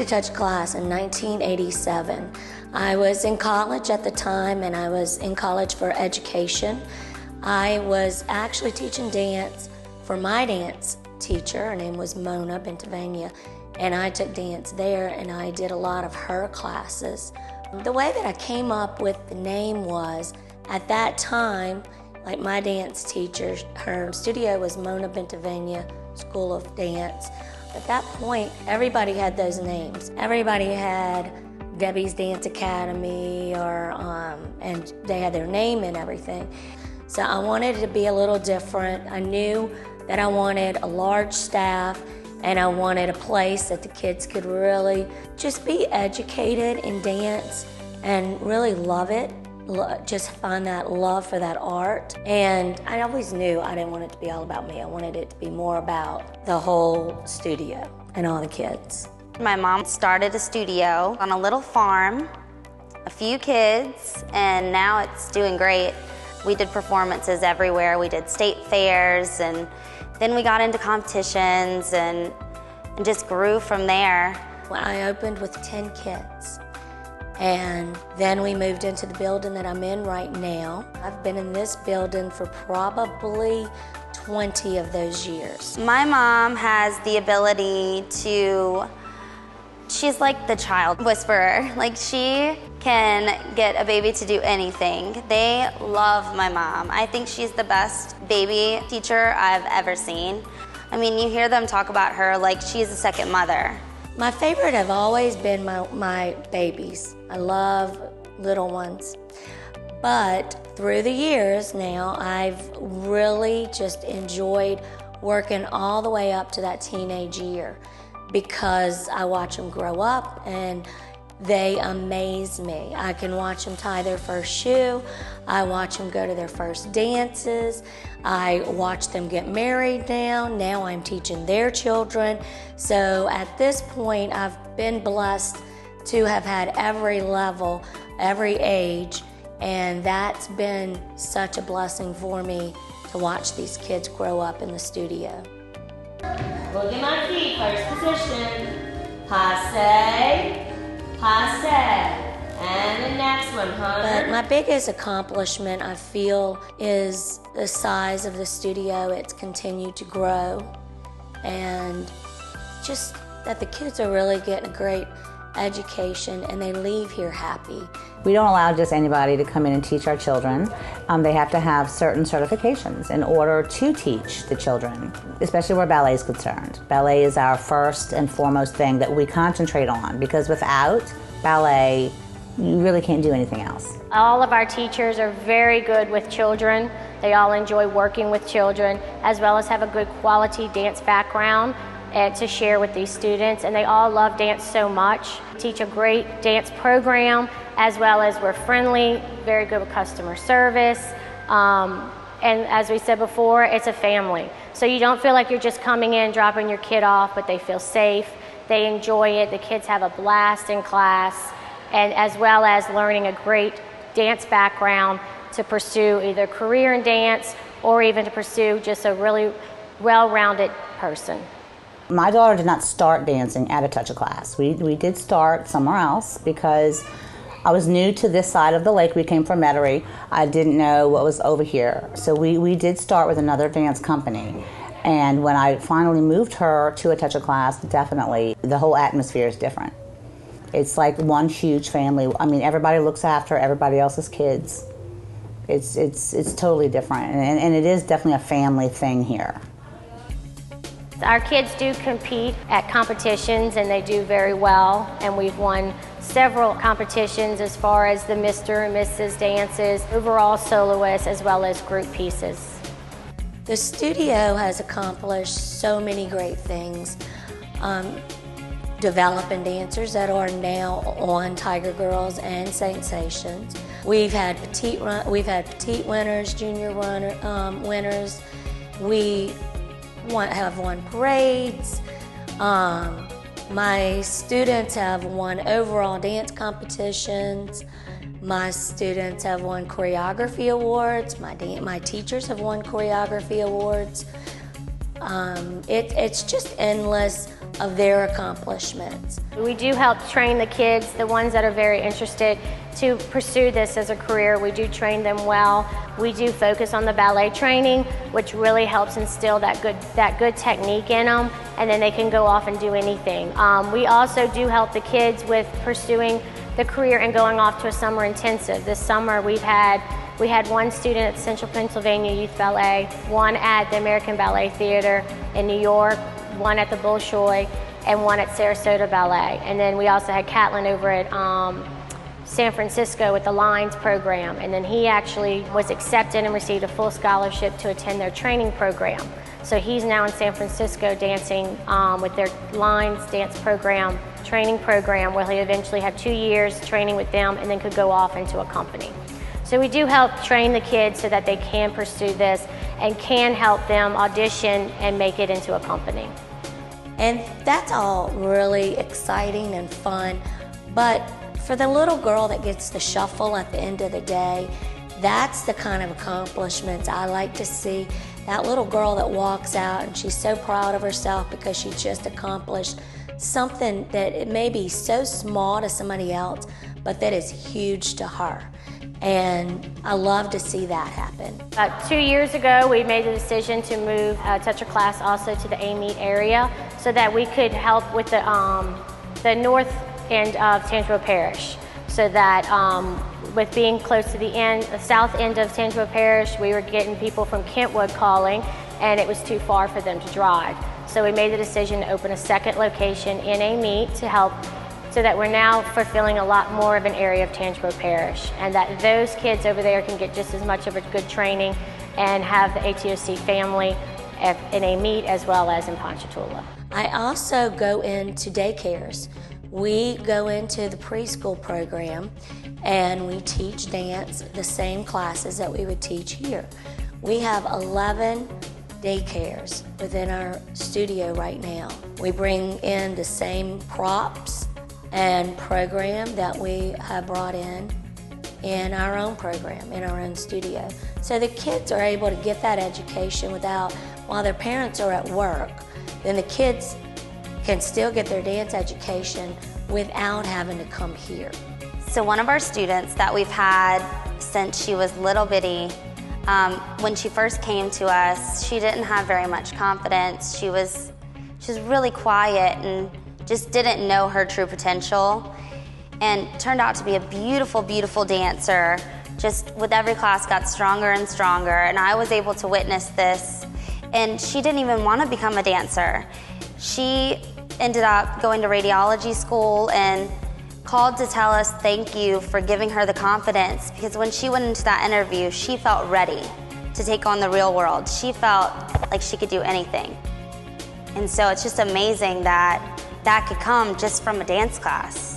ATOC class in 1987. I was in college at the time, and I was in college for education. I was actually teaching dance for my dance teacher. Her name was Mona Bentavania, and I took dance there, and I did a lot of her classes. The way that I came up with the name was, at that time, like my dance teacher, her studio was Mona Bentavania School of Dance. At that point, everybody had those names. Everybody had Debbie's Dance Academy, and they had their name and everything. So I wanted it to be a little different. I knew that I wanted a large staff, and I wanted a place that the kids could really just be educated in dance and really love it. Just find that love for that art. And I always knew I didn't want it to be all about me. I wanted it to be more about the whole studio and all the kids. My mom started a studio on a little farm, a few kids, and now it's doing great. We did performances everywhere. We did state fairs, and then we got into competitions and just grew from there. I opened with 10 kids. And then we moved into the building that I'm in right now. I've been in this building for probably 20 of those years. My mom has the ability to, she's like the child whisperer. Like, she can get a baby to do anything. They love my mom. I think she's the best baby teacher I've ever seen. I mean, you hear them talk about her like she's a second mother. My favorite have always been my babies. I love little ones. But through the years now, I've really just enjoyed working all the way up to that teenage year, because I watch them grow up and they amaze me. I can watch them tie their first shoe. I watch them go to their first dances. I watch them get married now. Now I'm teaching their children. So at this point, I've been blessed to have had every level, every age, and that's been such a blessing for me to watch these kids grow up in the studio. Look at my feet, first position. Passe. Passe. And the next one, But my biggest accomplishment, I feel, is the size of the studio. It's continued to grow, and just that the kids are really getting a great education, and they leave here happy. We don't allow just anybody to come in and teach our children. They have to have certain certifications in order to teach the children, especially where ballet is concerned. Ballet is our first and foremost thing that we concentrate on, because without ballet, you really can't do anything else. All of our teachers are very good with children. They all enjoy working with children, as well as have a good quality dance background to share with these students, and they all love dance so much. Teach a great dance program, as well as we're friendly, very good with customer service, and as we said before, it's a family. So you don't feel like you're just coming in, dropping your kid off, but they feel safe, they enjoy it, the kids have a blast in class, and as well as learning a great dance background to pursue either a career in dance or even to pursue just a really well-rounded person. My daughter did not start dancing at ATOC class. We did start somewhere else because I was new to this side of the lake. We came from Metairie. I didn't know what was over here. So we did start with another dance company. And when I finally moved her to ATOC class, definitely the whole atmosphere is different. It's like one huge family. I mean, everybody looks after everybody else's kids. It's totally different, and it is definitely a family thing here. Our kids do compete at competitions, and they do very well, and we've won several competitions as far as the Mr. and Mrs. dances, overall soloists, as well as group pieces. The studio has accomplished so many great things, developing dancers that are now on Tiger Girls and Sensations. We've had petite winners, junior winners. We have won parades. My students have won overall dance competitions. My students have won choreography awards. My teachers have won choreography awards. It's just endless of their accomplishments. We do help train the kids, the ones that are very interested to pursue this as a career. We do train them well. We do focus on the ballet training, which really helps instill that good technique in them, and then they can go off and do anything. We also do help the kids with pursuing the career and going off to a summer intensive. This summer we had one student at Central Pennsylvania Youth Ballet, one at the American Ballet Theater in New York, one at the Bolshoi, and one at Sarasota Ballet. And then we also had Catlin over at San Francisco with the Lines program. And then he actually was accepted and received a full scholarship to attend their training program. So he's now in San Francisco dancing with their Lines dance program, training program, where he'll eventually have 2 years training with them and then could go off into a company. So we do help train the kids so that they can pursue this and can help them audition and make it into a company. And that's all really exciting and fun, but for the little girl that gets the shuffle at the end of the day, that's the kind of accomplishments I like to see. That little girl that walks out and she's so proud of herself because she just accomplished something that it may be so small to somebody else, but that is huge to her. And I love to see that happen. 2 years ago, we made the decision to move Tetra Class also to the AMET area so that we could help with the north end of Tangipahoa Parish. So that with being close to the south end of Tangipahoa Parish, we were getting people from Kentwood calling, and it was too far for them to drive. So we made the decision to open a second location in AMET to help, so that we're now fulfilling a lot more of an area of Tangipahoa Parish, and that those kids over there can get just as much of a good training and have the ATOC family in AMET as well as in Ponchatoula. I also go into daycares. We go into the preschool program and we teach dance, the same classes that we would teach here. We have 11 daycares within our studio right now. We bring in the same props and program that we have brought in our own program, in our own studio. So the kids are able to get that education while their parents are at work, then the kids can still get their dance education without having to come here. So one of our students that we've had since she was little bitty, when she first came to us, she didn't have very much confidence. She was really quiet and just didn't know her true potential, and turned out to be a beautiful, beautiful dancer. Just with every class got stronger and stronger, and I was able to witness this. And she didn't even want to become a dancer. She ended up going to radiology school and called to tell us thank you for giving her the confidence, because when she went into that interview, she felt ready to take on the real world. She felt like she could do anything. And so it's just amazing that could come just from a dance class.